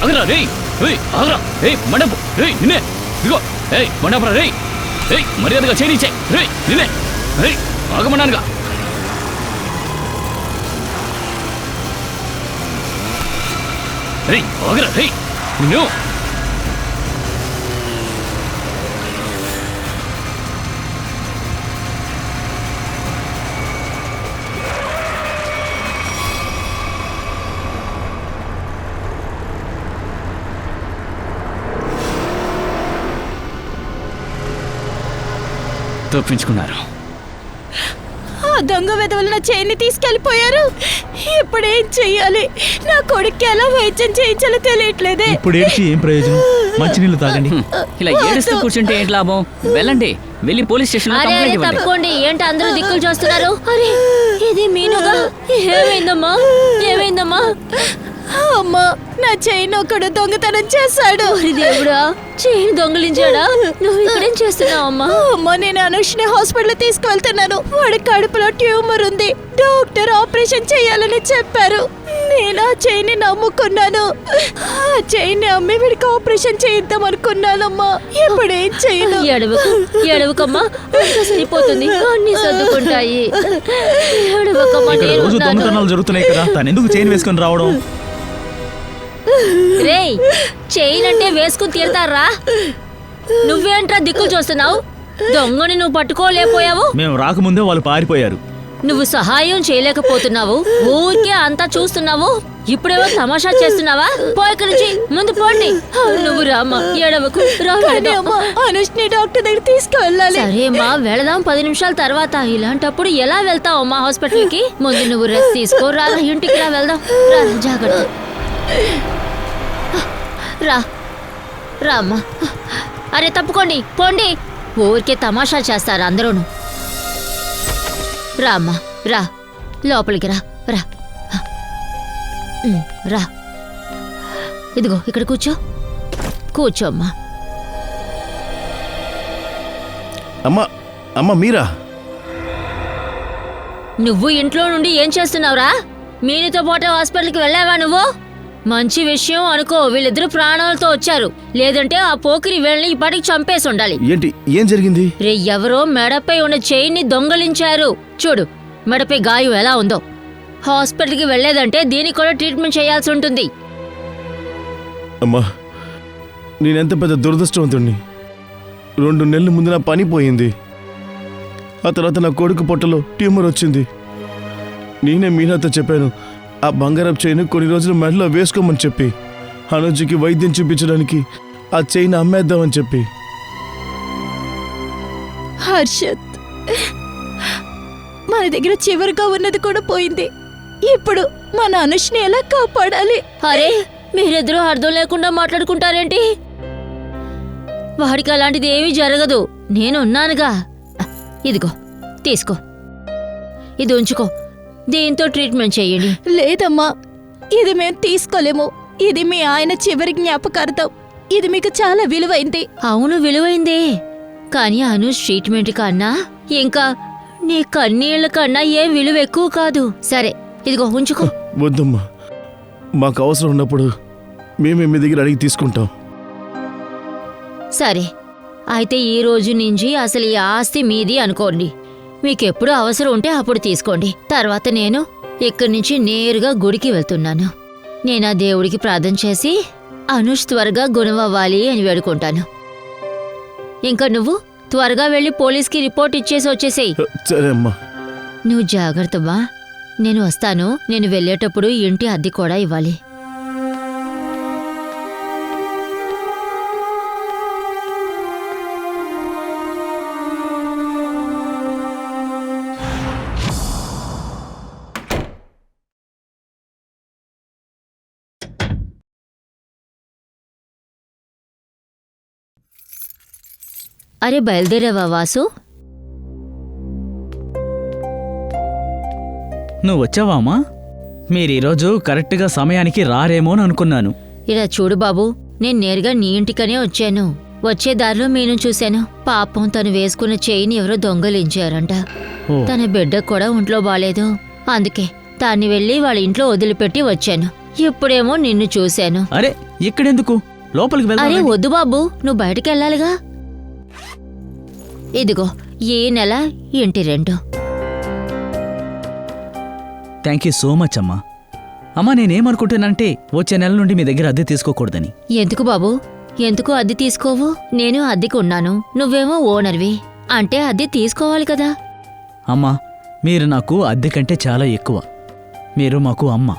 ఆగరా రే, ఆగరా రే మండపు రే నిన్నే, ఇదిగో మండపరా రే, మర్యాదగా చేయించే రే నిన్నే, ఆగమన్నానుగా. రే ఆగరా రే నిన్ను. తప్పించుకున్నారు. ఆ దొంగ వెధవలు నా చైన్ని తీసుకెళ్లిపోయారు. ఇప్పుడేం చెయ్యాలి? నా కొడుక్కి ఎలా వైద్యం చేయించాలో తెలియట్లేదే. ఇప్పుడు ఏడ్చి ఏం ప్రయోజనం? మంచినీళ్ళు తాగండి. ఇలా ఏడుస్తూ కూర్చుంటే ఏంటి లాభం? వెళ్ళండి, వెళ్ళి పోలీస్ స్టేషన్ లో కంప్లైంట్ ఇవ్వండి. తప్పుకోండి. ఏంటి అందరూ దిక్కులు చూస్తున్నారు? అరే ఇది మీనుగా. ఏమైందమ్మా? ఏమైందమ్మా? అమ్మా, నా చైన్ ఒకడు దొంగతనం చేశాడు. దేవుడా, చైన్ దొంగలించాడా? నువ్వు ఇక్కడేం చేస్తున్నావమ్మా? అమ్మా, నేను అనుష్ని హాస్పిటల్ తీసుకువెళ్తున్నాను. వాడి కడుపులో ట్యూమర్ ఉంది. డాక్టర్ ఆపరేషన్ చేయాలని చెప్పారు. నేను ఆ చైన్ నమ్ముకున్నాను. ఆ చైన్ అమ్మి వీడికి ఆపరేషన్ చేయిద్దాం అనుకున్నానమ్మా. ఇప్పుడేం చేయను? ఎడవకమ్మా, సరిపోతుంది. అన్ని సర్దుకుంటాయి. ఎడవకమ్మా. రోజు దొంగతనాలు జరుగుతున్నాయి కదా, తను ఎందుకు చైన్ వేసుకొని రావడం? రేయ్, చైన్ అంటే వేసుకుని తీరుతారా? నువ్వేంట్రా దిక్కులు చూస్తున్నావు? దొంగని నువ్వు పట్టుకోలేకపోయావు. మేము రాకముందే వాళ్ళు పారిపోయారు. నువ్వు సహాయం చేయలేకపోతున్నావు, ఊరికే అంతా చూస్తున్నావు. ఇప్పుడేవో తమాషా చేస్తున్నావా? పోయిక నుంచి ముందు పోండి. నువ్వు రామ్మా, ఏడవకు. అనుష్ని డాక్టర్ దగ్గర తీసుకువెళ్ళాలి. సరేమ్మా, వెళదాం 10 నిమిషాల తర్వాత. ఇలాంటప్పుడు ఎలా వెళ్తావమ్మా హాస్పిటల్ కి? ముందు నువ్వు రెస్ట్ తీసుకో. రా, ఇంటికి రా, వెళ్దాం. రా, జాగ్రత్త. రా రామ్మా. అరే తప్పుకోండి, పోండి. ఊరికే తమాషా చేస్తారు అందరూను. రామ్మా, రా లోపలికి రా. రా రా, ఇదిగో ఇక్కడ కూర్చో. కూర్చోమ్మా. అమ్మా, అమ్మ మీరా? నువ్వు ఇంట్లో నుండి ఏం చేస్తున్నావురా? మీనితో పాటు హాస్పిటల్కి వెళ్ళావా నువ్వు? మంచి విషయం అనుకో, వీళ్ళిద్దరు ప్రాణాలతో వచ్చారు. లేదంటే ఆ పోకిరి వీళ్ళని ఇప్పటికి చంపేసి ఉండాలి. ఏంటి, ఏం జరిగింది? రే, ఎవరో మెడపై ఉన్న చైన్ ని దొంగలించారు. చూడు, మెడపై గాయం ఎలా ఉందో. హాస్పిటల్కి వెళ్లేదంటే దీనికి కూడా ట్రీట్మెంట్ చేయాల్సి ఉంటుంది. అమ్మా, నేనెంత పెద్ద దురదృష్టవంతుణ్ణి. 2 నెలల ముందు నా పని పోయింది. ఆ తర్వాత నా కొడుకు పొట్టలో ట్యూమర్ వచ్చింది. నేనే మీనాతో చెప్పాను, ఆ బంగారపు చైన్ కొన్ని రోజులు మెడలో వేసుకోమని చెప్పి, అనుజుకి వైద్యం చూపించడానికి ఆ చైన్ అమ్మేద్దామని చెప్పి. హర్షత్, మన దగ్గర చివరిగా ఉన్నది కూడా పోయింది. ఇప్పుడు మన అనుష్ని ఎలా కాపాడాలి? అరే, మీరిద్దరూ అర్థం లేకుండా మాట్లాడుకుంటారేంటి? వాడికి అలాంటిది ఏమీ జరగదు. నేను ఉన్నానుగా. ఇదిగో తీసుకో, ఇది ఉంచుకో. దీంతో ట్రీట్మెంట్ చెయ్యండి. లేదమ్మా, ఇది మేము తీసుకోలేము. ఇది మీ ఆయన చివరి జ్ఞాపకార్థం. ఇది మీకు చాలా విలువైంది. అవును, విలువైందే. కానీ అనుష్ ట్రీట్మెంట్ కన్నా ఇంకా నీ కన్నీళ్ల కన్నా ఏం విలువ ఎక్కువ కాదు. సరే, ఇదిగో ఉంచుకో. వద్దమ్మా, మాకు అవసరం ఉన్నప్పుడు మేమే మీ దగ్గర అడిగి తీసుకుంటాం. సరే, అయితే ఈ రోజు నుంచి అసలు ఈ ఆస్తి మీది అనుకోండి. మీకెప్పుడు అవసరం ఉంటే అప్పుడు తీసుకోండి. తర్వాత నేను ఇక్కడి నుంచి నేరుగా గుడికి వెళ్తున్నాను. నేను ఆ దేవుడికి ప్రార్థన చేసి అనుష్ త్వరగా గుణమవ్వాలి అని వేడుకుంటాను. ఇంకా నువ్వు త్వరగా వెళ్ళి పోలీస్కి రిపోర్ట్ ఇచ్చేసి వచ్చేసేయ్. సరే అమ్మా. నువ్వు జాగ్రత్తమ్మా. నేను వస్తాను. నేను వెళ్ళేటప్పుడు ఇంటి అద్దె కూడా ఇవ్వాలి. అరే, బయలుదేరావా వాసు? నువ్వు వచ్చావామా? మీరీరోజు కరెక్ట్గా సమయానికి రారేమో అని అనుకున్నాను. ఇలా చూడు బాబు, నేను నేరుగా నీ ఇంటికనే వచ్చాను. వచ్చే దారిలో మీను చూశాను. పాపం తను వేసుకున్న చైన్ ఎవరో దొంగలించారంట. తన బిడ్డకు కూడా ఒంట్లో బాలేదు. అందుకే తాన్ని వెళ్ళి వాళ్ళ ఇంట్లో వదిలిపెట్టి వచ్చాను. ఇప్పుడేమో నిన్ను చూశాను. అరే, ఇక్కడెందుకు? లోపలికి అరే వెళ్దాం. వద్దు బాబు, నువ్వు బయటికి వెళ్ళాలిగా. ఇదిగో ఈ నెల ఇంటి rent. Thank you so much అమ్మా. అమ్మా నేనేమనుకుంటున్నానంటే వచ్చే నెల నుండి మీ దగ్గర అద్దె తీసుకోకూడదని. ఎందుకు బాబు, ఎందుకు అద్దె తీసుకోవు? నేను అద్దెకు ఉన్నాను, నువ్వేమో ఓనర్వి, అంటే అద్దె తీసుకోవాలి కదా. అమ్మా మీరు నాకు అద్దె కంటే చాలా ఎక్కువ. మీరు మాకు అమ్మ,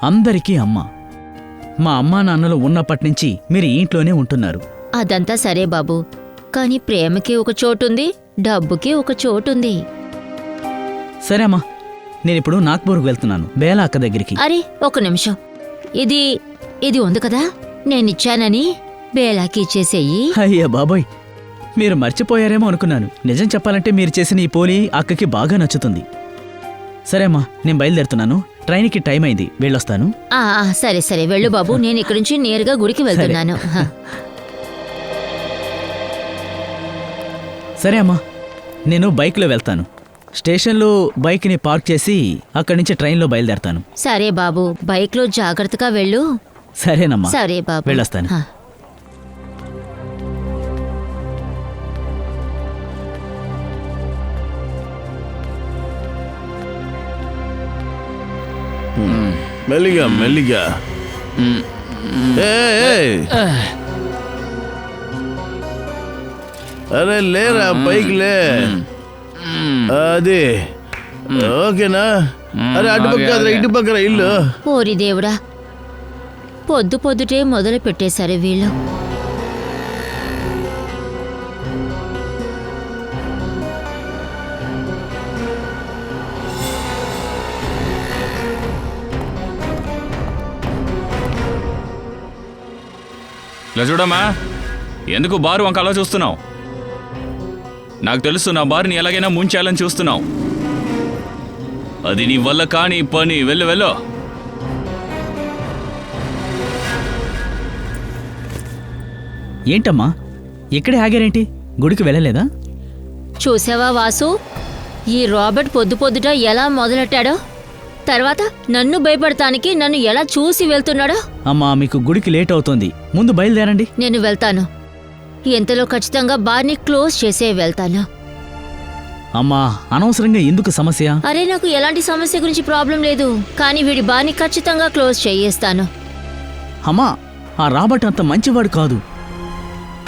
అందరికీ అమ్మ. మా అమ్మా నాన్నలు ఉన్నప్పటినుంచి మీరు ఈ ఇంట్లోనే ఉంటున్నారు. అదంతా సరే బాబు, కానీ ప్రేమకి ఒక చోటుంది, డబ్బుకి ఒక చోటుంది. సరే అమ్మా, నేనిప్పుడు నాగ్పూర్కు వెళ్తున్నాను, బేలా అక్క దగ్గరికి. అరే ఒక నిమిషం, ఇది ఉంది కదా, నేనిచ్చానని బేలాకి ఇచ్చేసేయి. అయ్యా బాబోయ్, మీరు మర్చిపోయారేమో అనుకున్నాను. నిజం చెప్పాలంటే మీరు చేసిన ఈ పోలి అక్కకి బాగా నచ్చుతుంది. సరే అమ్మా, నేను బయలుదేరుతున్నాను. ట్రైన్కి టైం అయింది, వెళ్ళొస్తాను. సరే సరే వెళ్ళు బాబు, నేను ఇక్కడి నుంచి నేరుగా గుడికి వెళ్తున్నాను. సరే అమ్మా, నేను బైక్లో వెళ్తాను. స్టేషన్లో బైక్ని పార్క్ చేసి అక్కడి నుంచి ట్రైన్లో బయలుదేరతాను. సరే బాబు, బైక్లో జాగ్రత్తగా వెళ్ళు. సరేనమ్మా, సరే బాబు, వెళ్ళొస్తాను. హ. మెల్లిగా మెల్లిగా. ఏయ్, అరే లేరా, బైక్ లే. అది ఓకేనా? అరే అటుపక్క కాదురా, ఇటు పక్కన ఇల్లు. ఓరి దేవుడా, పొద్దుటే మొదలు పెట్టేశారు వీళ్ళు. ఇలా చూడమ్మా, ఎందుకు బారు వంక అలా చూస్తున్నావు? నాకు తెలుసు నా బారుని ఎలాగైనా ముంచాలని చూస్తున్నావు. అది నీ వల్ల కాని పని. వెళ్ళు వెళ్ళు. ఏంటమ్మా ఇక్కడే ఆగారేంటి? గుడికి వెళ్ళలేదా? చూసావా వాసు, ఈ రాబర్ట్ పొద్దుట ఎలా మొదలెట్టాడో, తర్వాత నన్ను భయపడటానికి నన్ను ఎలా చూసి వెళ్తున్నాడో. అమ్మా మీకు గుడికి లేట్ అవుతోంది, ముందు బయలుదేరండి. నేను వెళ్తాను, ఎంతలో ఖచ్చితంగా బార్ని క్లోజ్ చేసే వెళ్తాను. అమ్మా అనవసరంగా ఎందుకు సమస్య? అరే నాకు ఎలాంటి సమస్య గురించి ప్రాబ్లం లేదు, కానీ వీడి బార్ని ఖచ్చితంగా క్లోజ్ చేయేస్తాను. అమ్మా ఆ రాబర్ట్ అంత మంచివాడు కాదు,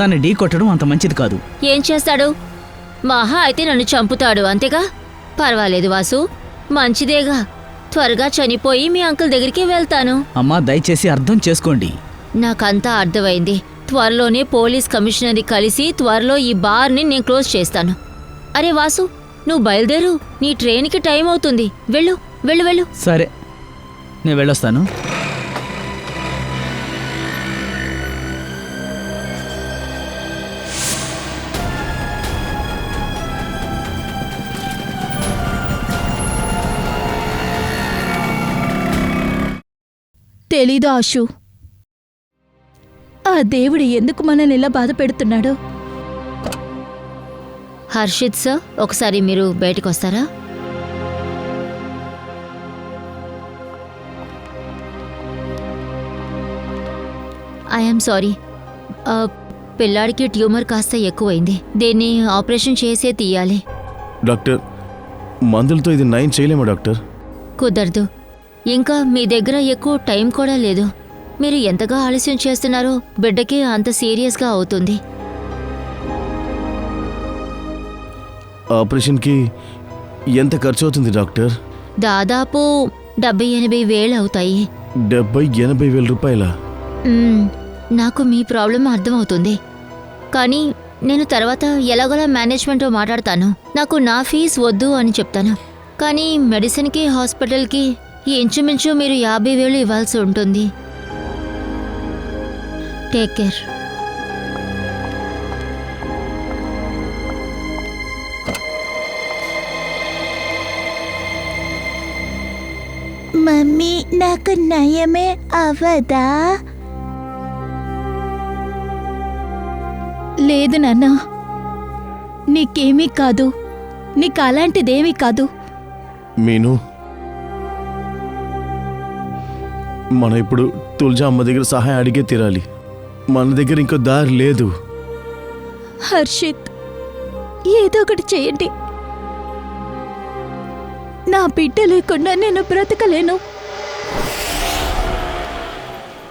తన ఢీ కొట్టడం అంత మంచిది కాదు. ఏం చేస్తాడు? మహా అయితే నన్ను చంపుతాడు, అంతేగా. పర్వాలేదు వాసు, మంచిదేగా. త్వరగా చనిపోయి మీ అంకుల్ దగ్గరికి వెళ్తాను. అమ్మా దయచేసి అర్థం చేసుకోండి. నాకంతా అర్థమైంది. త్వరలోనే పోలీస్ కమిషనర్ని కలిసి త్వరలో ఈ బార్ని నేను క్లోజ్ చేస్తాను. అరే వాసు, నువ్వు బయలుదేరు, నీ ట్రైన్కి టైం అవుతుంది. వెళ్ళు వెళ్ళు వెళ్ళు. సరే నేను వెళ్ళొస్తాను. తెలీదు ఆశు, ఆ దేవుడు ఎందుకు మనల్ని ఇలా బాధ పెడుతున్నాడో. హర్షిత్ సార్, ఒకసారి మీరు బయటకు వస్తారా? ఐఎమ్ సారీ, పిల్లాడికి ట్యూమర్ కాస్త ఎక్కువైంది. దీన్ని ఆపరేషన్ చేసే తీయాలి. డాక్టర్, మందులతో ఇది నయం చేయలేమా డాక్టర్? కుదరదు. ఇంకా మీ దగ్గర ఎక్కువ టైం కూడా లేదు. మీరు ఎంతగా ఆలస్యం చేస్తున్నారో బిడ్డకి అంత సీరియస్గా అవుతుంది. ఆపరేషన్కి ఎంత ఖర్చు అవుతుంది డాక్టర్? దాదాపు 70-80 వేలు అవుతాయి. 70-80 వేల రూపాయల? నాకు మీ ప్రాబ్లం అర్థమవుతుంది, కానీ నేను తర్వాత ఎలాగోలా మేనేజ్మెంట్తో మాట్లాడతాను. నాకు నా ఫీజు వద్దు అని చెప్తాను, కానీ మెడిసిన్కి హాస్పిటల్కి ఇంచుమించు మీరు 50 వేలు ఇవ్వాల్సి ఉంటుంది. Take care. మమ్మీ నాకు నయమే అవదా? లేదు నాన్న, నీకేమీ కాదు, నీకు అలాంటిదేమీ కాదు. మీను, మనం ఇప్పుడు తులజా అమ్మ దగ్గర సహాయం అడిగే తీరాలి. మన దగ్గర ఇంకో దారి లేదు. హర్షిత్, ఏదో ఒకటి చేయండి. నా బిడ్డ లేకుండా నేను బ్రతకలేను.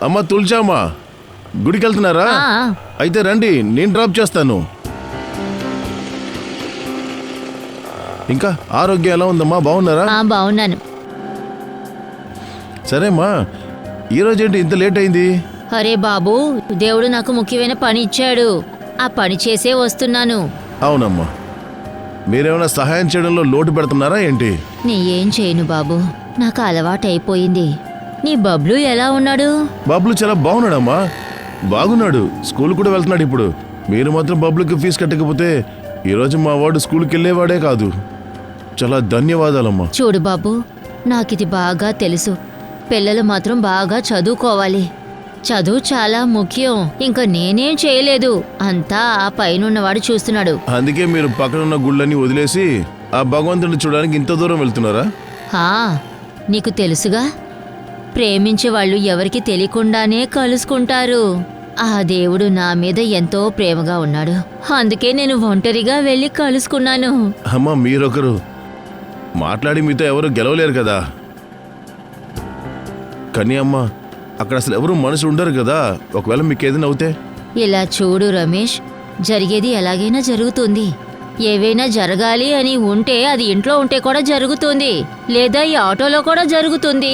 అమ్మ తులజా అమ్మ, గుడికి వెళ్తున్నారా? ఆ, అయితే రండి, నేను డ్రాప్ చేస్తాను. ఇంకా ఆరోగ్యం ఎలా ఉందమ్మా? బాగున్నారా? బాగున్నాను. సరేమ్మా, ఈరోజేంటి ఇంత లేట్ అయింది? అరే బాబు, దేవుడు నాకు ముఖ్యమైన పని ఇచ్చాడు. ఆ పని చేసే వస్తున్నాను. అవునమ్మా, మీరేమైనా సహాయం చేయడంలో లోటు పెడుతున్నారా ఏంటి? నీ ఏం చేయను బాబు, నాకు అలవాటైపోయింది. నీ బబ్లు ఎలా ఉన్నాడు? బబ్లు చాలా బాగున్నాడమ్మా, బాగున్నాడు. స్కూల్ కూడా వెళ్తున్నాడు ఇప్పుడు. మీరు మాత్రం బబ్లుకి ఫీజు కట్టకపోతే ఈరోజు మా వాడు స్కూల్కి వెళ్ళేవాడే కాదు. చాలా ధన్యవాదాలమ్మా. చూడు బాబు, నాకిది బాగా తెలుసు. పిల్లలు మాత్రం బాగా చదువుకోవాలి. చదువు చాలా ముఖ్యం. ఇంకా నేనేం చేయలేదు, అంతా ఆ పైనున్నవాడు చూస్తున్నాడు. అందుకే మీరు పక్కనున్న గుళ్ళని వదిలేసి ఆ భగవంతుడిని చూడడానికి ఇంత దూరం వెళ్తున్నారా? హా, నీకు తెలుసుగా, ప్రేమించే వాళ్ళు ఎవరికి తెలియకుండానే కలుసుకుంటారు. ఆ దేవుడు నా మీద ఎంతో ప్రేమగా ఉన్నాడు. అందుకే నేను ఒంటరిగా వెళ్ళి కలుసుకున్నాను. అమ్మా, మీరొకరు మాట్లాడి మీతో ఎవరు గెలవలేరు కదా. కానీ అమ్మా, అక్కడ అసలు ఎవరు మనుషులు ఉండరు కదా. ఒకవేళ మీకు ఏదైనా అవుతే? ఇలా చూడు రమేష్, జరిగేది ఎలాగైనా జరుగుతుంది. ఏవైనా జరగాలి అని ఉంటే అది ఇంట్లో ఉంటే కూడా జరుగుతుంది, లేదా ఈ ఆటోలో కూడా జరుగుతుంది,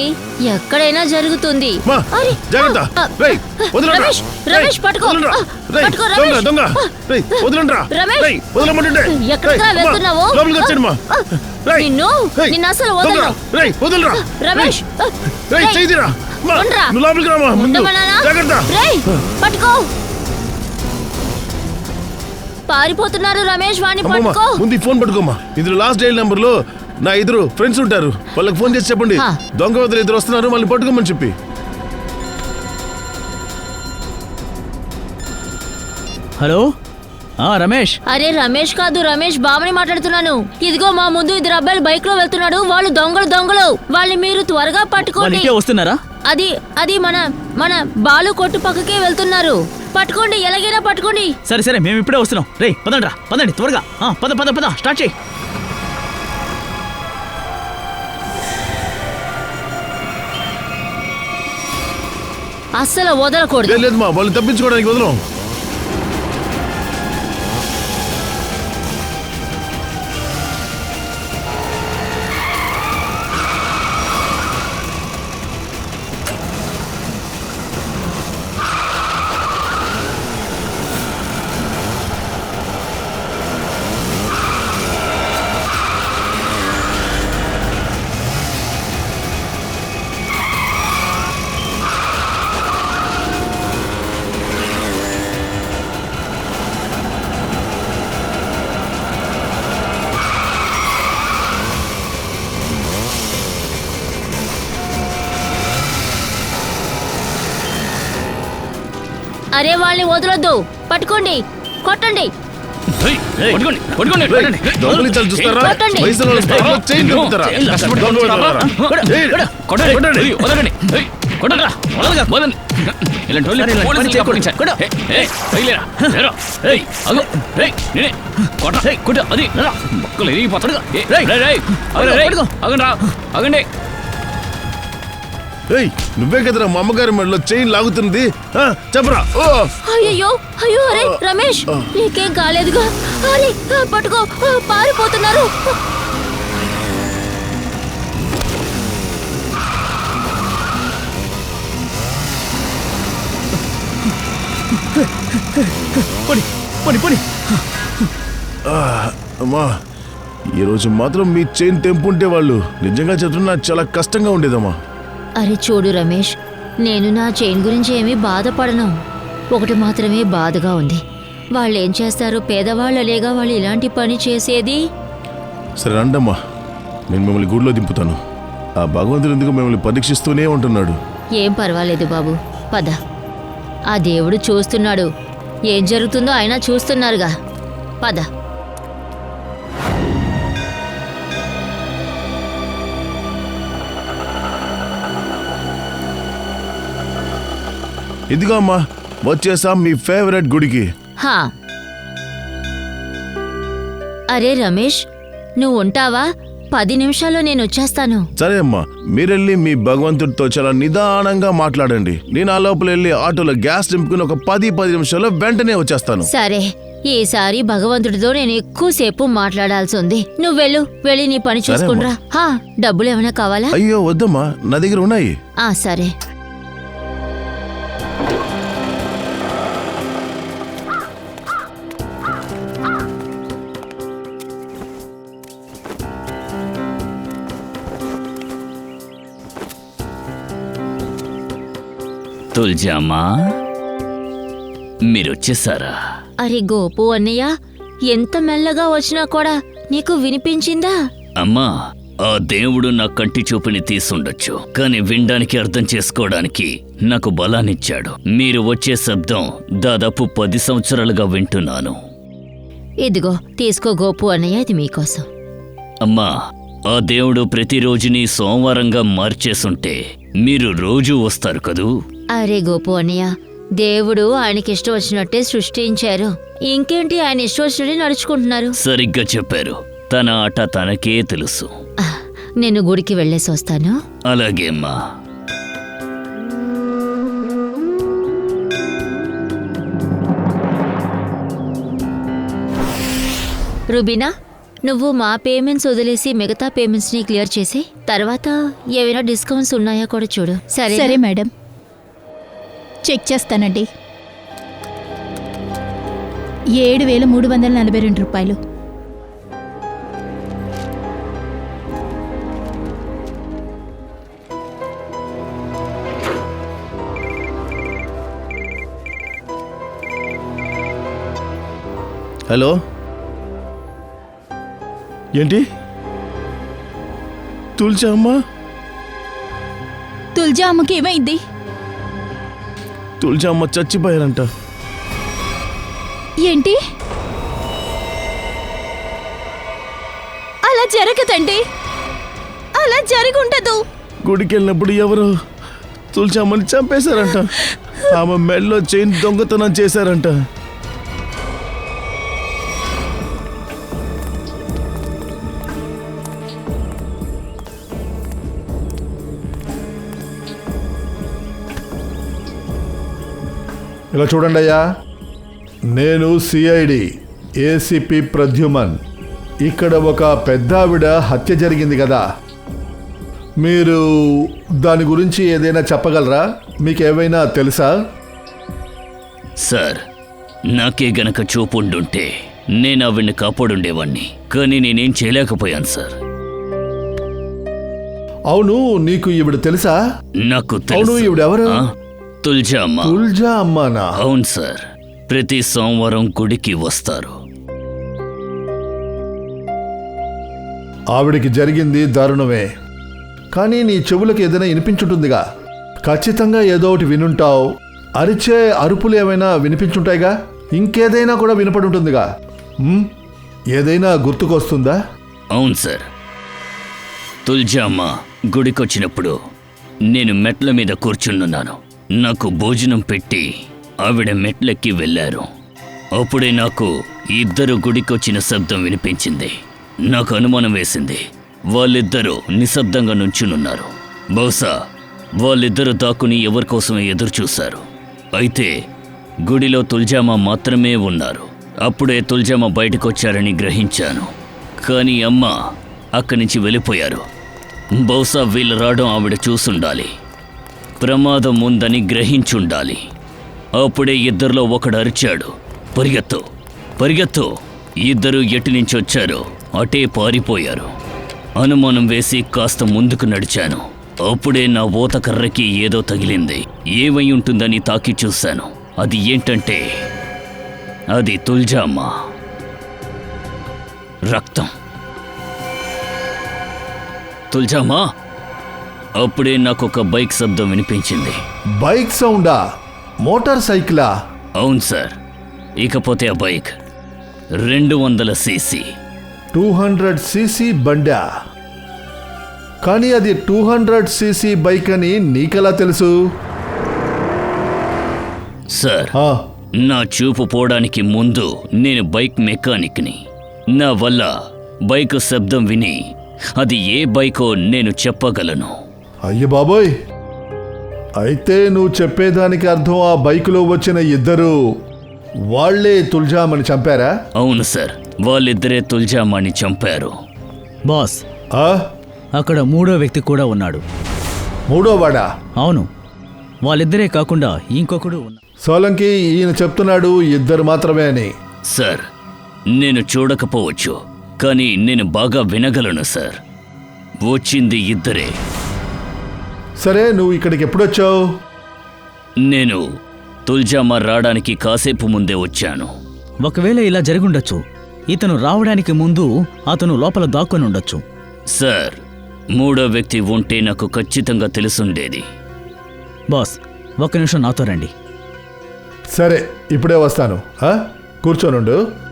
ఎక్కడైనా జరుగుతుంది. మా, అరే, జాగ్రత్త! రేయ్, వదలండ్రా! రమేష్, రేయ్, రమేష్, పట్టుకో! వదలండ్రా! రేయ్, పట్టుకో, దొంగ, రమేష్! దొంగ! రేయ్, వదలండ్రా! రమేష్! రేయ్, వదలమంటుంటే! ఎక్కడికా రేయ్, వెళ్తున్నావు? అమ్మా, లోపలికి వచ్చేయండి, మా. రేయ్, నిన్ను రేయ్, అసలు దొంగ! వదలను. రేయ్, వదలరా! రమేష్, రేయ్, రేయ్, చేయిరా! మా, ఉండరా? నువ్వు లోపలికి రామా, ముందు. ఉండమన్నానా? జాగ్రత్త! రేయ్, పట్టుకో! పారిపోతున్నారు రమేష్, వాణ్ణి అమ్మమ్మ, పట్టుకో. ముందు ఈ ఫోన్ పట్టుకోమ్మా. ఇందులో లాస్ట్ డైల్ నెంబర్ లో నా ఇద్దరు ఫ్రెండ్స్ ఉంటారు. వాళ్ళకి ఫోన్ చేసి చెప్పండి, హా. దొంగ వదిలి ఇద్దరు వస్తున్నారు, మళ్ళీ పట్టుకోమని చెప్పి. హలో, రమేష్. అరే రమేష్ కాదు, రమేష్ బాబుని మాట్లాడుతున్నాను. ఇదిగో మా ముందు ఇద్దరు అబ్బాయిలు బైక్ లో వెళ్తున్నాడు. వాళ్ళు దొంగలు. వాళ్ళని మీరు త్వరగా వాళ్ళు పట్టుకోండి. ఇంకే వస్తున్నారా? అది మన బాలు కొట్టు పక్కకే వెళ్తున్నారు. పట్టుకోండి, ఎలాగైనా పట్టుకోండి. సరే సరే, మేము ఇప్పుడే వస్తున్నాం. రేయ్, పదండి త్వరగా. పద స్టార్ట్ చేయి. అస్సలు వదలకూడదు. లేదు మా, వాళ్ళు తప్పించుకోవడానికి వదలం. అరే వాళ్ళని వదలొద్దు, పట్టుకోండి, కొట్టండి. దొంగలు ఇతరులు చూస్తారా? కొట్టండి. వయసులో వాళ్ళ స్పీడ్లో చైన్ తిప్పుతారా? కష్టపడి దొంగ వెళ్ళారా? ఏయ్, ఏయ్, నువ్వే కదరా మా అమ్మగారి మెడలో చైన్ లాగుతుంది. చెప్పరా? అయ్యో, అరే రమేష్, నీకేం కాలేదుగా? అరే పట్టుకో, పారిపోతున్నారు. పోనీ. అమ్మా, ఈరోజు మాత్రం మీ చైన్ తెంపుంటే వాళ్ళు నిజంగా చెప్తున్నా చాలా కష్టంగా ఉండేదమ్మా. అరే చూడు రమేష్, నేను నా చైన్ గురించి ఏమీ బాధపడను. ఒకటి మాత్రమే బాధగా ఉంది. వాళ్ళు ఏం చేస్తారు? పేదవాళ్ళలేగా వాళ్ళు ఇలాంటి పని చేసేది. సరే రండమ్మా, నేను మిమ్మల్ని గుడిలో దింపుతాను. ఆ భగవంతుడు ఎందుకు మిమ్మల్ని పరీక్షిస్తూనే ఉంటున్నాడు. ఏం పర్వాలేదు బాబు, పద. ఆ దేవుడు చూస్తున్నాడు. ఏం జరుగుతుందో ఆయన చూస్తున్నారుగా, పద. ఇదిగో అమ్మా, వచ్చేసాం మీ ఫేవరెట్ గుడికి. హా. అరే రమేష్, నువ్వు ఉంటావా? 10 నిమిషాల్లో నేను వచ్చేస్తాను. సరే అమ్మా, మీరెళ్ళి మీ భగవంతుడితో చాలా నిదానంగా మాట్లాడండి. నేను ఆ లోపల వెళ్ళి ఆటోలో గ్యాస్ నింపుకుని ఒక 10 నిమిషాల్లో వెంటనే వచ్చేస్తాను. సరే, ఈసారి భగవంతుడితో నేను ఎక్కువసేపు మాట్లాడాల్సి ఉంది. నువ్వు వెళ్ళి నీ పని చూసుకునిరా. హా, డబ్బులు ఏమైనా కావాలా? అయ్యో వద్దమ్మా, నా దగ్గర ఉన్నాయి. సరే. తుల్జామా, మీరొచ్చేసారా? అరే గోపు అన్నయ్య, ఎంత మెల్లగా వచ్చినా కూడా నీకు వినిపించిందా? అమ్మా, ఆ దేవుడు నా కంటి చూపుని తీసుండొచ్చు, కానీ వినడానికి అర్థం చేసుకోవడానికి నాకు బలాన్నిచ్చాడు. మీరు వచ్చే శబ్దం దాదాపు 10 సంవత్సరాలుగా వింటున్నాను. ఇదిగో తీసుకో గోపు అన్నయ్య, ఇది మీకోసం. అమ్మా, ఆ దేవుడు ప్రతిరోజుని సోమవారంగా మార్చేసుంటే మీరు రోజూ వస్తారు కదూ? అరే గోపు అన్నయ్య, దేవుడు ఆయనకి ఇష్టం వచ్చినట్టే సృష్టించారు. ఇంకేంటి, ఆయన ఇష్టం వచ్చినట్టే నడుచుకుంటున్నారు. సరిగ్గా చెప్పారు. తన ఆట తనకే తెలుసు. నేను గుడికి వెళ్ళేసి వస్తాను. అలాగే అమ్మా. రుబీనా, నువ్వు మా పేమెంట్స్ వదిలేసి మిగతా పేమెంట్స్ని క్లియర్ చేసి తర్వాత ఏమైనా డిస్కౌంట్స్ ఉన్నాయా కూడా చూడు. సరే మేడం, చెక్ చేస్తానండి. 7,342 రూపాయలు. హలో, ఏంటి? తులజా అమ్మా? తుల్జా అమ్మకి ఏమైంది? తులజా అమ్మ చచ్చిపోయారంట. ఏంటి? అలా జరగదండి, అలా జరుగుంటదు. గుడికి వెళ్ళినప్పుడు ఎవరు తులజా అమ్మని చంపేశారంట. ఆమె మెడలో చైన్ దొంగతనం చేశారంట. ఇలా చూడండి అయ్యా, నేను సిఐడి ఏసీపీ ప్రద్యుమన్. ఇక్కడ ఒక పెద్ద ఆవిడ హత్య జరిగింది కదా, మీరు దాని గురించి ఏదైనా చెప్పగలరా? మీకేమైనా తెలుసా? సార్, నాకే గనక చూపుండుంటే నేను ఆవిడ్ని కాపాడుండేవాణ్ణి, కానీ నేనేం చేయలేకపోయాను సార్. అవును, నీకు ఈవిడ తెలుసా? నాకు అవును, తెలుసు. ఈవిడెవరు? తుల్జా అమ్మ. తుల్జా అమ్మానా? అవును సార్, ప్రతి సోమవారం గుడికి వస్తారు. ఆవిడికి జరిగింది దారుణమే, కానీ నీ చెవులకు ఏదైనా వినిపించుంటుందిగా. ఖచ్చితంగా ఏదో ఒకటి వినుంటావు. అరిచే అరుపులు ఏమైనా వినిపించుంటాయిగా. ఇంకేదైనా కూడా వినపడుంటుందిగా. ఏదైనా గుర్తుకొస్తుందా? అవును సార్, తుల్జా అమ్మ గుడికొచ్చినప్పుడు నేను మెట్ల మీద కూర్చున్నాను. నాకు భోజనం పెట్టి ఆవిడ మెట్లెక్కి వెళ్ళారు. అప్పుడే నాకు 2 గుడికొచ్చిన శబ్దం వినిపించింది. నాకు అనుమానం వేసింది. వాళ్ళిద్దరూ నిశ్శబ్దంగా నుంచునున్నారు. బహుశా వాళ్ళిద్దరూ దాక్కుని ఎవరికోసమే ఎదురు చూశారు. అయితే గుడిలో తుల్జామా మాత్రమే ఉన్నారు. అప్పుడే తుల్జామా బయటకొచ్చారని గ్రహించాను. కానీ అమ్మ అక్కడి నుంచి వెళ్ళిపోయారు. బహుశా వీళ్ళు రావడం ఆవిడ చూసుండాలి. ప్రమాదం ఉందని గ్రహించుండాలి. అప్పుడే ఇద్దరిలో ఒకడు అరిచాడు, పరిగెత్తు పరిగెత్తు. 2 ఎటు నుంచి వచ్చారో అటే పారిపోయారు. అనుమానం వేసి కాస్త ముందుకు నడిచాను. అప్పుడే నా ఊతకర్రకి ఏదో తగిలింది. ఏమై ఉంటుందని తాకి చూశాను. అది ఏంటంటే అది తుల్జా అమ్మ రక్తం. తుల్జా అమ్మ. అప్పుడే నాకొక బైక్ శబ్దం వినిపించింది. బైక్ సౌండా? మోటార్ సైకిలా? అవును సార్. ఇకపోతే ఆ బైక్ 200 cc. 200 cc బండా? కానీ అది 200 cc బైక్ అని నీకెలా తెలుసు? సార్, ఆ, నా చూపు పోవడానికి ముందు నేను బైక్ మెకానిక్ని. నా వల్ల బైక్ శబ్దం విని అది ఏ బైకో నేను చెప్పగలను. అయ్య బాబోయ్, అయితే నువ్వు చెప్పేదానికి అర్థం ఆ బైకులో వచ్చిన ఇద్దరు వాళ్లే తుల్జామని చంపారా? అవును సార్, వాళ్ళిద్దరే తుల్జామాని చంపారు. బాస్, ఆ, అక్కడ మూడో వ్యక్తి కూడా ఉన్నాడు. మూడో వాడా? అవును, వాళ్ళిద్దరే కాకుండా ఇంకొకడు ఉన్నాడు. సోలంకి ఈయన చెప్తున్నాడు ఇద్దరు మాత్రమే అని. సార్, నేను చూడకపోవచ్చు, కానీ నేను బాగా వినగలను సార్. వచ్చింది ఇద్దరే. సరే, నువ్వు ఇక్కడికి ఎప్పుడొచ్చావు? నేను తుల్జామా రావడానికి కాసేపు ముందే వచ్చాను. ఒకవేళ ఇలా జరుగుండొచ్చు. ఇతను రావడానికి ముందు అతను లోపల దాక్కొని ఉండొచ్చు. సార్, మూడో వ్యక్తి ఉంటే నాకు ఖచ్చితంగా తెలుసుండేది. బాస్, ఒక్క నిమిషం నాతో రండి. సరే, ఇప్పుడే వస్తాను. కూర్చోనుండు.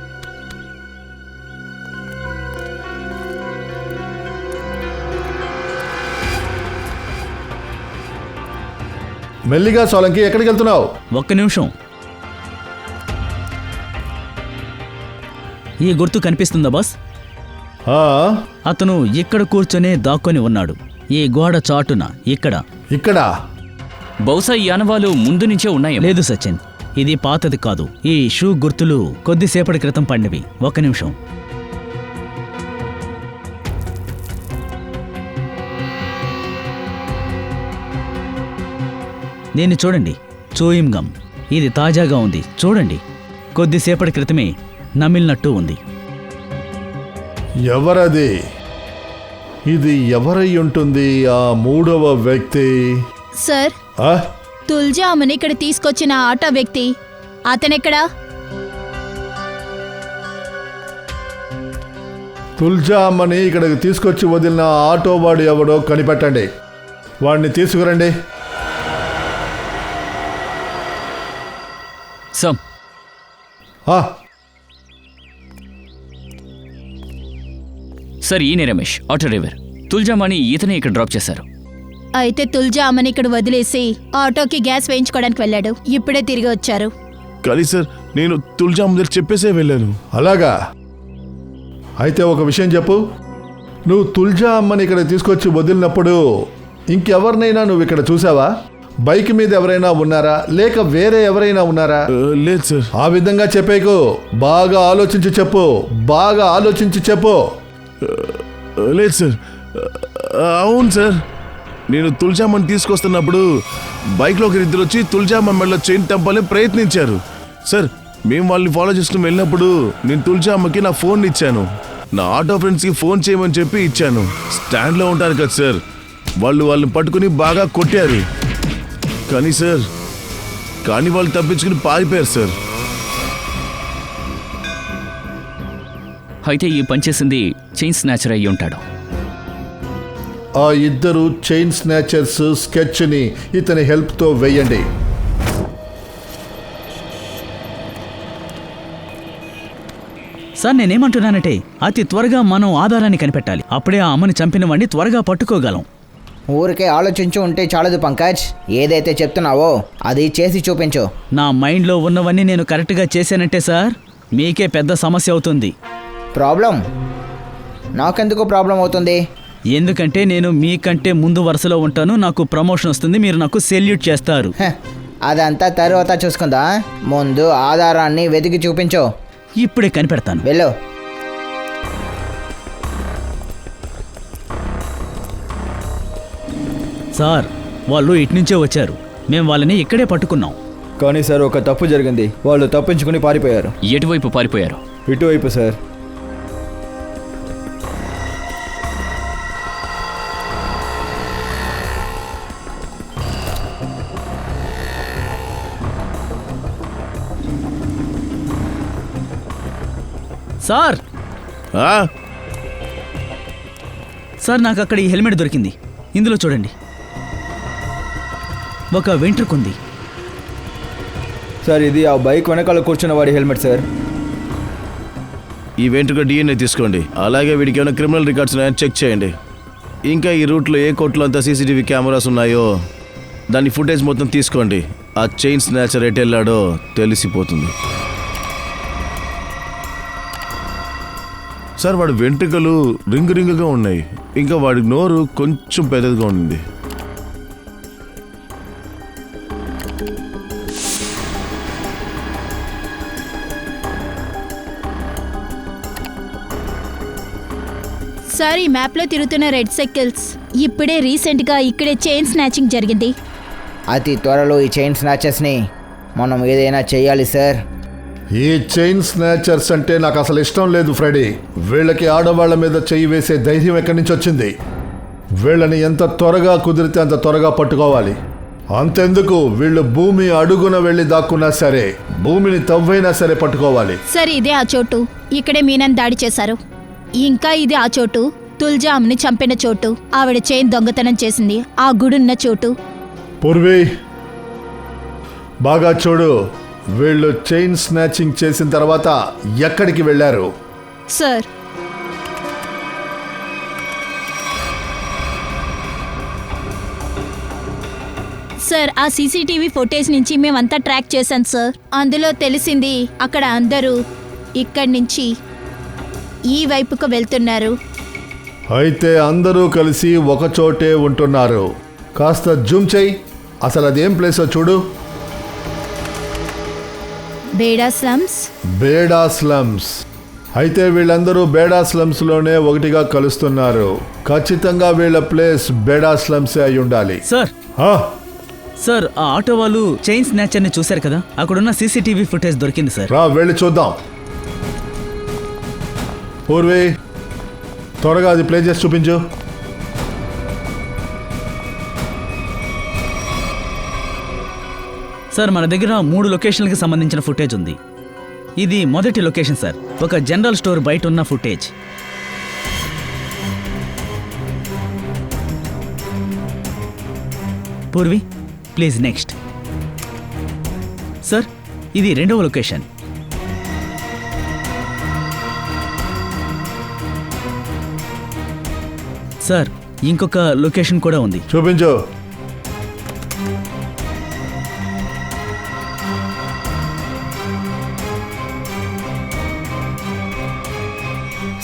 మెల్లిగా సోలంకి, ఎక్కడికి వెళ్తున్నావు? ఒక్క నిమిషం. ఈ గుర్తు కనిపిస్తుందా బాస్? ఆ, అతను ఇక్కడ కూర్చొనే దాక్కొని ఉన్నాడు, ఈ గోడ చాటున. ఇక్కడ. ఇక్కడ? బహుశా ఈ ఆనవాలు ముందు నుంచే ఉన్నాయి. లేదు సచిన్, ఇది పాతది కాదు. ఈ షూ గుర్తులు కొద్దిసేపటి క్రితం పడినవి. ఒక్క నిమిషం. దీన్ని చూడండి, చూయింగ్ గమ్. ఇది తాజాగా ఉంది, చూడండి. కొద్దిసేపటి క్రితమే నమిలినట్టు ఉంది. ఎవరది? ఇది ఎవరై ఉంటుంది ఆ మూడవ వ్యక్తి? సార్, ఆ, తుల్జామని ఇక్కడ తీసుకొచ్చిన ఆటో వ్యక్తి అతనెక్కడా? తుల్జామని ఇక్కడికి తీసుకొచ్చి వదిలిన ఆటో వాడు ఎవడో కనిపెట్టండి. వాడిని తీసుకురండి. సమ్, ఆ, సార్, ఈయనే రమేష్, ఆటో డ్రైవర్. తుల్జామాని ఈతనే ఇక్కడ డ్రాప్ చేశారు. అయితే తుల్జామని ఇక్కడ వదిలేసి ఆటోకి గ్యాస్ వేయించుకోవడానికి వెళ్ళాడు. ఇప్పుడే తిరిగి వచ్చారు. కానీ సార్, నేను తుల్జా ముందర చెప్పేసే వెళ్ళాను. అలాగా? అయితే ఒక విషయం చెప్పు. నువ్వు తుల్జా అమ్మని ఇక్కడ తీసుకొచ్చి వదిలినప్పుడు ఇంకెవరినైనా నువ్వు ఇక్కడ చూసావా? బైక్ మీద ఎవరైనా ఉన్నారా, లేక వేరే ఎవరైనా ఉన్నారా? లేదు సార్. ఆ విధంగా చెప్పేకు. బాగా ఆలోచించి చెప్పు. బాగా ఆలోచించి చెప్పు. లేదు సార్. అవును సార్, నేను తుల్జామని తీసుకొస్తున్నప్పుడు బైక్లో ఒకరిద్దరు వచ్చి తుల్జామ మెడలో చైన్ టంపాలని ప్రయత్నించారు. సార్, మేము వాళ్ళని ఫాలో చేసుకుని వెళ్ళినప్పుడు నేను తుల్జామ్మకి నా ఫోన్ ఇచ్చాను. నా ఆటో ఫ్రెండ్స్కి ఫోన్ చేయమని చెప్పి ఇచ్చాను. స్టాండ్లో ఉంటారు కదా సార్, వాళ్ళని పట్టుకుని బాగా కొట్టారు. కానీ వాళ్ళు తప్పించుకుని పారిపోయారు సార్. అయితే ఈ పనిచేసింది చైన్ స్నాచర్ అయ్యి ఉంటాడు. ఆ ఇద్దరు చైన్ స్నాచర్స్ స్కెచ్ని ఇతని హెల్ప్తో వేయండి. సార్, నేనేమంటున్నానంటే అతి త్వరగా మనం ఆధారాన్ని కనిపెట్టాలి. అప్పుడే ఆ అమ్మని చంపిన వాడిని త్వరగా పట్టుకోగలం. ఊరికే ఆలోచించు ఉంటే చాలదు పంకజ్. ఏదైతే చెప్తున్నావో అది చేసి చూపించు. నా మైండ్లో ఉన్నవన్నీ నేను కరెక్ట్గా చేశానంటే సార్, మీకే పెద్ద సమస్య అవుతుంది. ప్రాబ్లం? నాకెందుకు ప్రాబ్లం అవుతుంది? ఎందుకంటే నేను మీకంటే ముందు వరుసలో ఉంటాను. నాకు ప్రమోషన్ వస్తుంది, మీరు నాకు సెల్యూట్ చేస్తారు. హ, అదంతా తర్వాత చూసుకుందా. ముందు ఆధారాన్ని వెతికి చూపించు. ఇప్పుడే కనిపెడతాను. వెళ్ళు. సార్, వాళ్ళు ఇట్నుంచే వచ్చారు. మేము వాళ్ళని ఇక్కడే పట్టుకున్నాం. కానీ సార్, ఒక తప్పు జరిగింది. వాళ్ళు తప్పించుకుని పారిపోయారు. ఎటువైపు పారిపోయారు? ఇటువైపు సార్. సార్, ఆ? సార్, నాకు అక్కడ ఈ హెల్మెట్ దొరికింది. ఇందులో చూడండి, ఒక వెంట్రుకుంది. సార్, ఇది ఆ బైక్ వెనకాల కూర్చున్న వాడి హెల్మెట్ సార్. ఈ వెంట్రుక DNA తీసుకోండి. అలాగే వీడికి ఏమైనా క్రిమినల్ రికార్డ్స్ ఉన్నాయని చెక్ చేయండి. ఇంకా ఈ రూట్లో ఏ కోర్టులో అంతా CCTV కెమెరాస్ ఉన్నాయో దాని ఫుటేజ్ మొత్తం తీసుకోండి. ఆ చైన్ స్నాచర్ ఎటు వెళ్ళాడో తెలిసిపోతుంది. సార్ వాడి వెంట్రుకలు రింగుగా ఉన్నాయి, ఇంకా వాడి నోరు కొంచెం పెద్దదిగా ఉంది. సార్, ఈ మ్యాప్లో తిరుగుతున్న రెడ్ సర్కిల్స్ ఇప్పుడే రీసెంట్గా ఇక్కడే చైన్ స్నాచింగ్ జరిగింది. అతి త్వరలో ఈ చైన్ స్నాచర్స్ని మనం ఏదైనా చెయ్యాలి సార్. ఈ చైన్ స్నాచర్స్ అంటే నాకు అసలు ఇష్టం లేదు ఫ్రెడీ. వీళ్ళకి ఆడవాళ్ల మీద చెయ్యి వేసే ధైర్యం ఎక్కడి నుంచి వచ్చింది? వీళ్ళని ఎంత త్వరగా కుదిరితే అంత త్వరగా పట్టుకోవాలి. అంతెందుకు, వీళ్ళు భూమి అడుగున వెళ్ళి దాక్కున్నా సరే, భూమిని తవ్వైనా సరే పట్టుకోవాలి. సార్, ఇదే ఆ చోటు. ఇక్కడే మీనన్ దాడి చేశారు. ఇంకా ఇది ఆ చోటు. తుల్జామ్ని చంపిన చోటు. ఆవిడ చైన్ దొంగతనం చేసింది ఆ గుడున్న చోటు. పూర్వి, బాగా చూడు. వీళ్ళు చైన్ స్నాచింగ్ చేసిన తర్వాత ఎక్కడికి వెళ్ళారు? సార్, సార్, ఆ సీసీటీవీ ఫుటేజ్ నుంచి మేమంతా ట్రాక్ చేశాం సార్. అందులో తెలిసింది అక్కడ అందరూ ఇక్కడి నుంచి ఈ వైపుకు వెళ్తున్నారు. అయితే అందరూ కలిసి ఒక చోటే ఉంటున్నారు. కాస్త జూమ్ చెయ్యి, అసలు అదేం ప్లేసో చూడు. బేడా స్లమ్స్. బేడా స్లమ్స్. అయితే వీళ్ళందరూ బేడా స్లమ్స్లోనే ఒకటిగా కలుస్తున్నారు. ఖచ్చితంగా వీళ్ళ ప్లేస్ బేడా స్లమ్సే అయి ఉండాలి. సార్ ఆ, సార్, ఆ ఆటో వాళ్ళు చైన్ స్నాచర్ని చూశారు కదా, అక్కడున్న సీసీటీవీ ఫుటేజ్ దొరికింది సార్. రా వెళ్ళి చూద్దాం. పూర్వి, త్వరగా అది ప్లే చేసి చూపించు. సార్, మన దగ్గర 3 లొకేషన్లకి సంబంధించిన ఫుటేజ్ ఉంది. ఇది మొదటి లొకేషన్ సార్, ఒక జనరల్ స్టోర్ బయట ఉన్న footage. Purvi, please next. Sir, ఇది రెండవ లొకేషన్. సార్, ఇంకొక లొకేషన్ కూడా ఉంది. చూపించు.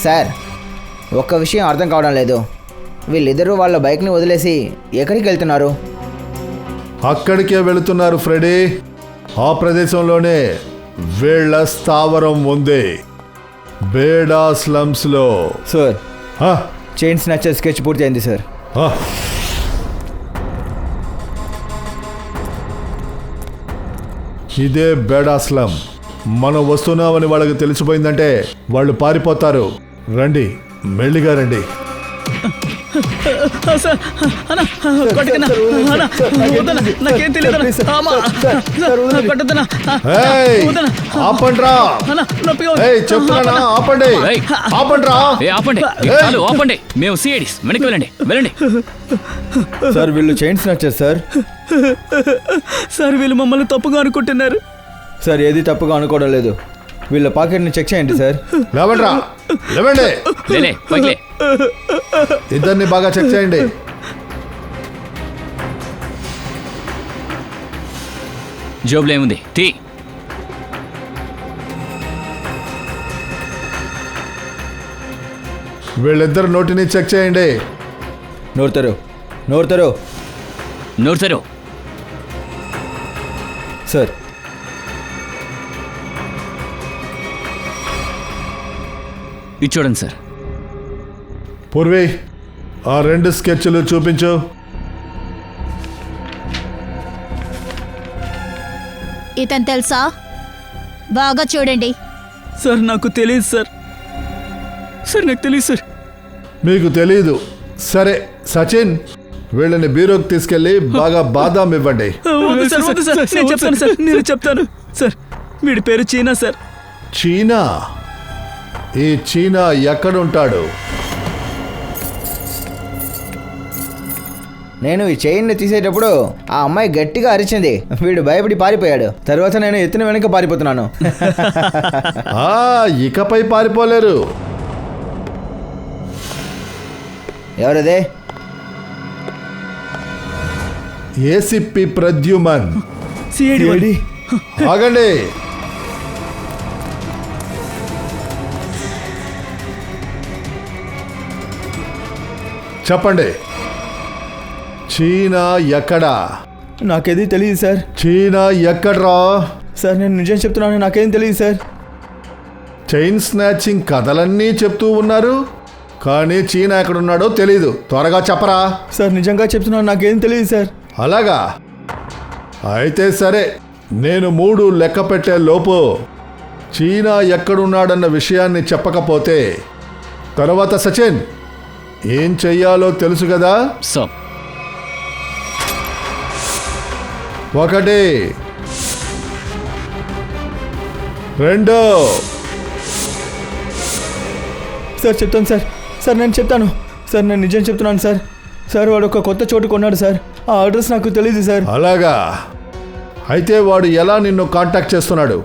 సార్, ఒక్క విషయం అర్థం కావడం లేదు. వీళ్ళిద్దరూ వాళ్ళ బైక్ని వదిలేసి ఎక్కడికి వెళ్తున్నారు? అక్కడికే వెళుతున్నారు ఫ్రెడీ. ఆ ప్రదేశంలోనే వీళ్ళ స్థావరం ఉంది, బేడా స్లమ్స్లో. సార్, ఆ, చైన్ స్నాచర్ స్కెచ్ పూర్తయింది సార్. ఆ. ఇదే బేడా స్లమ్. మనం వస్తున్నామని వాళ్ళకి తెలిసిపోయిందంటే వాళ్ళు పారిపోతారు. రండి, మెల్లిగా రండి. ఏయ్, ఆపండ్రా. ఏయ్, చెప్తున్నానా, ఆపండి. ఏయ్. ఆపండ్రా. ఆపండి, ఆపండి. మేము సిఐడిస్, వెనక్కి వెళ్ళండి, వెళ్ళండి. సార్, వీళ్ళు చైన్ స్నాచర్ సార్. సార్, వీళ్ళు మమ్మల్ని తప్పుగా అనుకుంటున్నారు. సార్, ఏది తప్పుగా అనుకోవడం లేదు. వీళ్ళ పాకెట్ని చెక్ చేయండి సార్. లేవండ్రా, లేవండి. లేలే, పైకిలే. ఇద్దరిని బాగా చెక్ చేయండి. జోబులో ఏముంది? తీ. వీళ్ళిద్దరు నోటిని చెక్ చేయండి. నోరుతారు, నోరుతారు నోరుతారు. సార్. ఇది చూడండి సార్. పూర్వి, ఆ 2 స్కెచ్లు చూపించు. ఇతను తెలుసా? బాగా చూడండి. సార్, నాకు తెలియదు సార్. సార్, నాకు తెలియదు సార్. మీకు తెలీదు? సరే సచిన్, వీళ్ళని బీరోకి తీసుకెళ్ళి బాగా బాదాం ఇవ్వండి. వద్దు సార్, వద్దు సార్, నేను చెప్తాను సార్, నేను చెప్తాను సార్. వీడి పేరు చీనా సార్. చీనా? ఈ చీనా ఎక్కడుంటాడు? నేను ఈ చైన్ని తీసేటప్పుడు ఆ అమ్మాయి గట్టిగా అరిచింది. వీడు భయపడి పారిపోయాడు. తర్వాత నేను ఎత్తిన వెనక పారిపోతున్నాను. ఇకపై పారిపోలేరు. ఎవరదే? ఏసిపి ప్రద్యుమన్. సిఐడి సిఐడి ఆగండి. చెప్పండి, చీనా ఎక్కడా? నాకేది తెలియదు సార్. చీనా ఎక్కడ్రా? సార్ నేను నిజం చెప్తున్నాను, నాకేం తెలియదు సార్. చైన్ స్నాచింగ్ కథలన్నీ చెప్తూ ఉన్నారు, కానీ చీనా ఎక్కడున్నాడో తెలీదు. త్వరగా చెప్పరా. సార్ నిజంగా చెప్తున్నాను, నాకేం తెలియదు సార్. అలాగా? అయితే సరే, నేను 3 లెక్క పెట్టే లోపు చీనా ఎక్కడున్నాడన్న విషయాన్ని చెప్పకపోతే తర్వాత సచిన్ ఏం చెయ్యాలో తెలుసు కదా? సార్ 1 2 సార్ చెప్తాను సార్. సార్ నేను చెప్తాను సార్, నేను నిజం చెప్తున్నాను సార్. సార్ వాడు ఒక కొత్త చోటు కొన్నాడు సార్, ఆ అడ్రస్ నాకు తెలియదు సార్. అలాగా? అయితే వాడు ఎలా నిన్ను కాంటాక్ట్ చేస్తున్నాడు?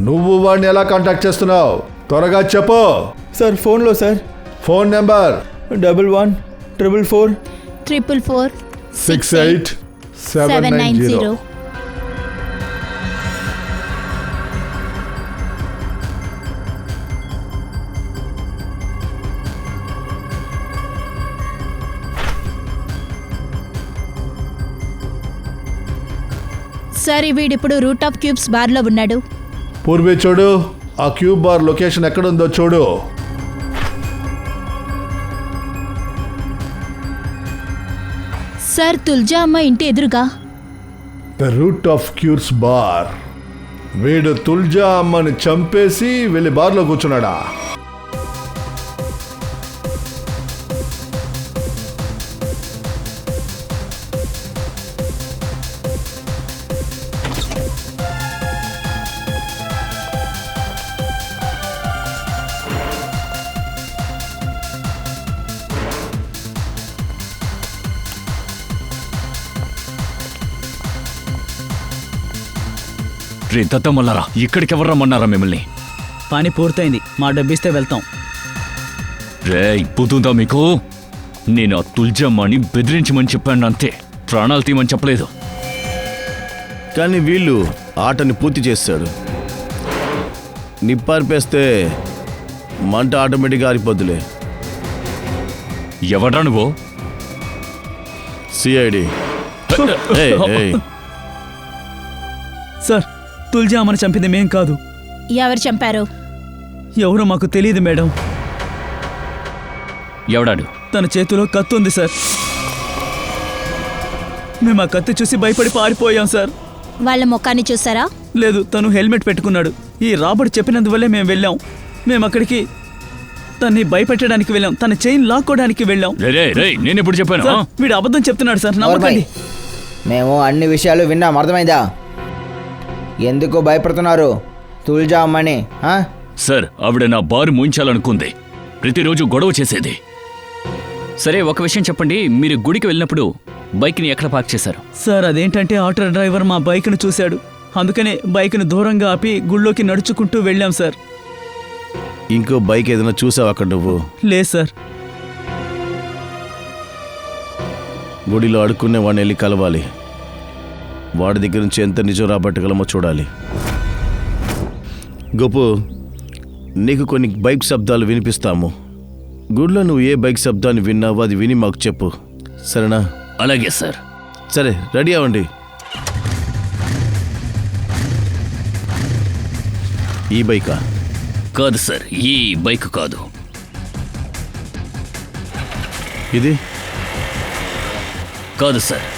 నువ్వు వాడిని ఎలా కాంటాక్ట్ చేస్తున్నావు? త్వరగా చెప్పు. సార్ ఫోన్లో సార్. Phone number 114444 444 68790. సార్ వీడిప్పుడు రూట్ ఆఫ్ క్యూబ్స్ బార్లో ఉన్నాడు. పూర్వే చూడు, ఆ క్యూబ్ బార్ లొకేషన్ ఎక్కడుందో చూడు. సార్ తుల్జా అమ్మ ఇంటి ఎదురుగా. The root of cures bar. వీడు తుల్జా అమ్మని చంపేసి వెళ్ళి బార్లో కూర్చున్నాడా? రే దత్తమల్లారా, ఇక్కడికి ఎవరు రమ్మన్నారా మిమ్మల్ని? పని పూర్తయింది, మా డబ్బిస్తే వెళ్తాం. రే పుతుందా మీకు? నేను ఆ తుల్జమ్మని బెదిరించమని చెప్పాను అంతే, ప్రాణాలు తీయమని చెప్పలేదు. కానీ వీళ్ళు ఆటని పూర్తి చేస్తాడు. నిప్పార్పేస్తే మంట ఆటోమేటిక్గా ఆరిపోద్దులే. ఎవడ్రా నువ్వు? సిఐడి. సార్ తుల్జా అమ్మని చంపింది మేం కాదు. ఎవరు చంపారు? ఎవరో మాకు తెలియదు మేడం. ఎవడాడు? తన చేతిలో కత్తి ఉంది సార్. మేము ఆ కత్తి చూసి భయపడి పారిపోయాం సార్. వాళ్ళ ముఖాన్ని చూసారా? లేదు, తను హెల్మెట్ పెట్టుకున్నాడు. ఈ రాబర్ట్ చెప్పినందువల్లే మేము వెళ్ళాం. మేము అక్కడికి తన్ని భయపెట్టడానికి వెళ్ళాం, తన చైన్ లాక్కోవడానికి వెళ్ళాం. నేను ఎప్పుడు చెప్పాను? సార్, వీడు అబద్ధం చెప్తున్నాడు సార్, నమ్మకండి. మేము అన్ని విషయాలు విన్నాం, అర్థమైందా? ఎందుకు భయపడుతున్నారు తుల్జా అమ్మని? సార్ ఆవిడ నా బారు ముంచాలనుకుంది, ప్రతిరోజు గొడవ చేసేది. సరే ఒక విషయం చెప్పండి, మీరు గుడికి వెళ్ళినప్పుడు బైక్ని ఎక్కడ పార్క్ చేశారు? సార్ అదేంటంటే ఆటో డ్రైవర్ మా బైక్ను చూశాడు, అందుకనే బైక్ను దూరంగా ఆపి గుళ్ళోకి నడుచుకుంటూ వెళ్ళాం సార్. ఇంకో బైక్ ఏదైనా చూసావు అక్కడ నువ్వు? లేదు సార్. గుడిలో అడుక్కునే వాడిని వెళ్ళి కలవాలి. వాడి దగ్గర నుంచి ఎంత నిజం రాబట్టగలమో చూడాలి. గోపు, నీకు కొన్ని బైక్ శబ్దాలు వినిపిస్తాము. గుడిలో నువ్వు ఏ బైక్ శబ్దాన్ని విన్నావో అది విని మాకు చెప్పు, సరేనా? అలాగే సార్. సరే, రెడీ అవ్వండి. ఈ బైకా? కాదు సార్, ఈ బైక్ కాదు. ఇది కాదు సార్.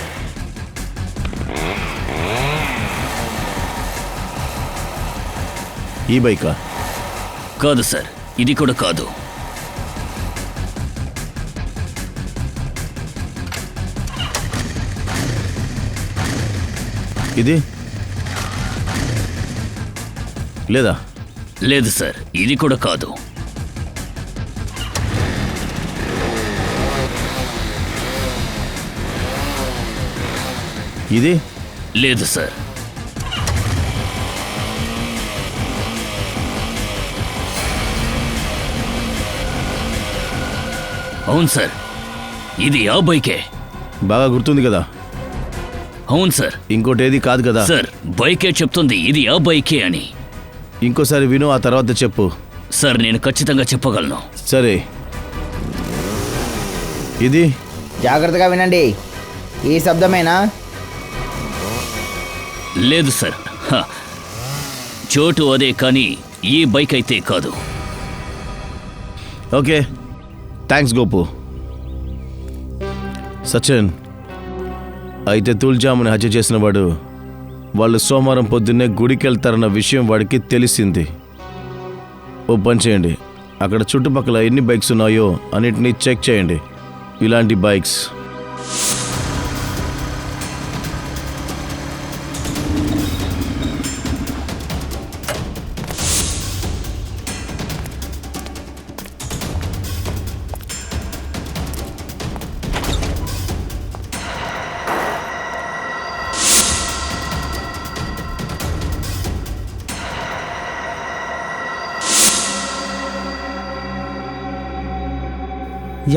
ఈ బైకా? కాదు సార్, ఇది కూడా కాదు. ఇది లేదా? లేదు సార్, ఇది కూడా కాదు. ఇది లేదు సార్. అవును సార్, ఇది ఆ బైకే. బాగా గుర్తుంది కదా? అవును సార్. ఇంకోటి ఏది కాదు కదా? సార్ బైకే చెప్తుంది ఇది ఆ బైకే అని. ఇంకోసారి విను, ఆ తర్వాత చెప్పు. సార్ నేను ఖచ్చితంగా చెప్పగలను. సరే, ఇది జాగ్రత్తగా వినండి. ఈ శబ్దమేనా? లేదు సార్. చోటు అదే కానీ ఈ బైక్ అయితే కాదు. Okay, thanks Gopu. సచిన్, అయితే తుల్జాముని హత్య చేసిన వాడు వాళ్ళు సోమవారం పొద్దున్నే గుడికి వెళ్తారన్న విషయం వాడికి తెలిసింది. ఓ పని చేయండి, అక్కడ చుట్టుపక్కల ఎన్ని బైక్స్ ఉన్నాయో అన్నిటినీ చెక్ చేయండి. ఇలాంటి బైక్స్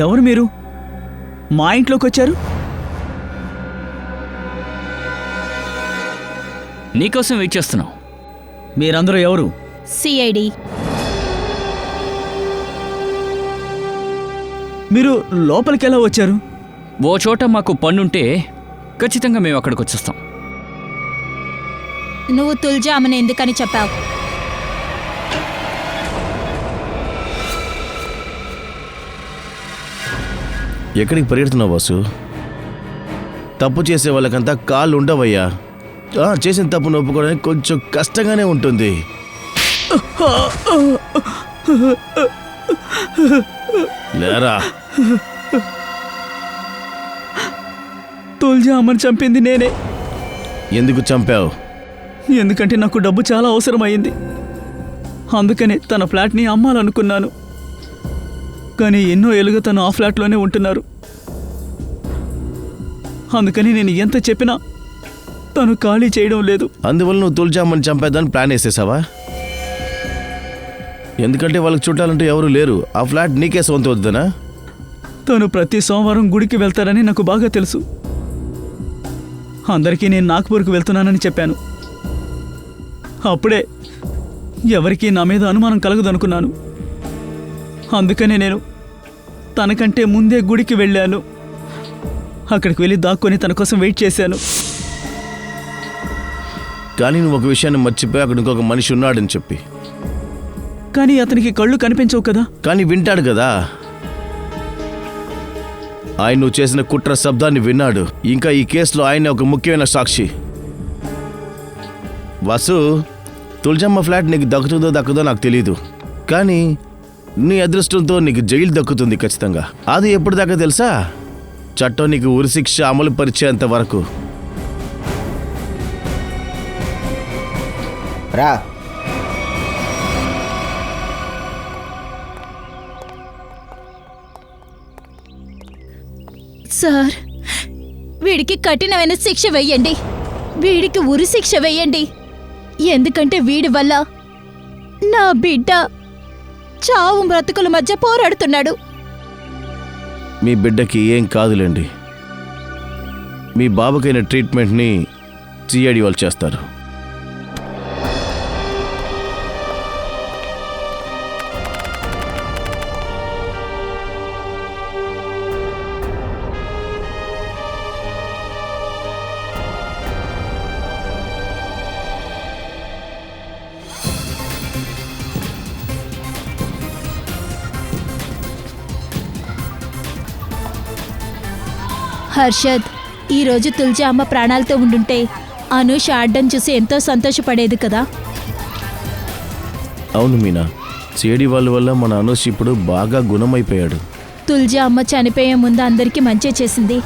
ఎవరు మీరు? మా ఇంట్లోకి వచ్చారు? నీకోసం వెయిట్ చేస్తున్నావు. మీరందరూ ఎవరు? సిఐడి. మీరు లోపలికి ఎలా వచ్చారు? ఓ చోట మాకు పన్నుంటే ఖచ్చితంగా మేము అక్కడికి వచ్చేస్తాం. నువ్వు తుల్జామని ఎందుకని చెప్పావు? ఎక్కడికి పరిగెడుతున్నావు వాసు? తప్పు చేసే వాళ్ళకంతా కాళ్ళు ఉండవయ్యా. చేసిన తప్పును ఒప్పుకోవడానికి కొంచెం కష్టంగానే ఉంటుంది. లేరా, తుల్జామని చంపింది నేనే. ఎందుకు చంపావు? ఎందుకంటే నాకు డబ్బు చాలా అవసరమైంది. అందుకనే తన ఫ్లాట్ని అమ్మాలనుకున్నాను. కానీ ఎన్నో ఏళ్ళుగా తను ఆ ఫ్లాట్లోనే ఉంటున్నారు. అందుకని నేను ఎంత చెప్పినా తను ఖాళీ చేయడం లేదు. అందువల్ల నువ్వు తుల్జామని చంపేద్దాన్ని ప్లాన్ వేసేసావా? ఎందుకంటే వాళ్ళకి చుట్టాలంటూ ఎవరు లేరు. ఆ ఫ్లాట్ నీకే సొంత వద్దనా? తను ప్రతి సోమవారం గుడికి వెళ్తారని నాకు బాగా తెలుసు. అందరికీ నేను నాగ్పూర్కి వెళ్తున్నానని చెప్పాను. అప్పుడే ఎవరికీ నా మీద అనుమానం కలగదనుకున్నాను. అందుకనే నేను తనకంటే ముందే గుడికి వెళ్ళాను. అక్కడికి వెళ్ళి దాక్కొని తన కోసం వెయిట్ చేశాను. కానీ నువ్వు ఒక విషయాన్ని మర్చిపోయి అక్కడ ఇంకొక మనిషి ఉన్నాడని చెప్పి. కానీ అతనికి కళ్ళు కనిపించవు కదా. కానీ వింటాడు కదా. ఆయన నువ్వు చేసిన కుట్ర శబ్దాన్ని విన్నాడు. ఇంకా ఈ కేసులో ఆయన ఒక ముఖ్యమైన సాక్షి. వాసు, తుల్జమ్మ ఫ్లాట్ నీకు దక్కుతుందో దక్కదో నాకు తెలీదు. కానీ నీ అదృష్టంతో నీకు జైలు దక్కుతుంది ఖచ్చితంగా. అది ఎప్పుడు దాకా తెలుసా? చట్టం నీకు ఉరిశిక్ష అమలు పరిచేంత వరకు. రా. సార్, వీడికి కఠినమైన శిక్ష వెయ్యండి. వీడికి ఉరి శిక్ష వెయ్యండి. ఎందుకంటే వీడి వల్ల నా బిడ్డ చావు బ్రతుకుల మధ్య పోరాడుతున్నాడు. మీ బిడ్డకి ఏం కాదులేండి. మీ బాబుకైన ట్రీట్మెంట్ని సిఐడి వాళ్ళు చేస్తారు. హర్షద్, ఈరోజు తులజీ అమ్మ ప్రాణాలతో ఉండుంటే అనూష ఆడ్డం చూసి ఎంతో సంతోషపడేది కదా. అవును మీనా, సిఐడి వాళ్ళ వల్ల మన అనూష్ ఇప్పుడు బాగా గుణమైపోయాడు. తులజీ అమ్మ చనిపోయే ముందు అందరికీ మంచి చేసింది.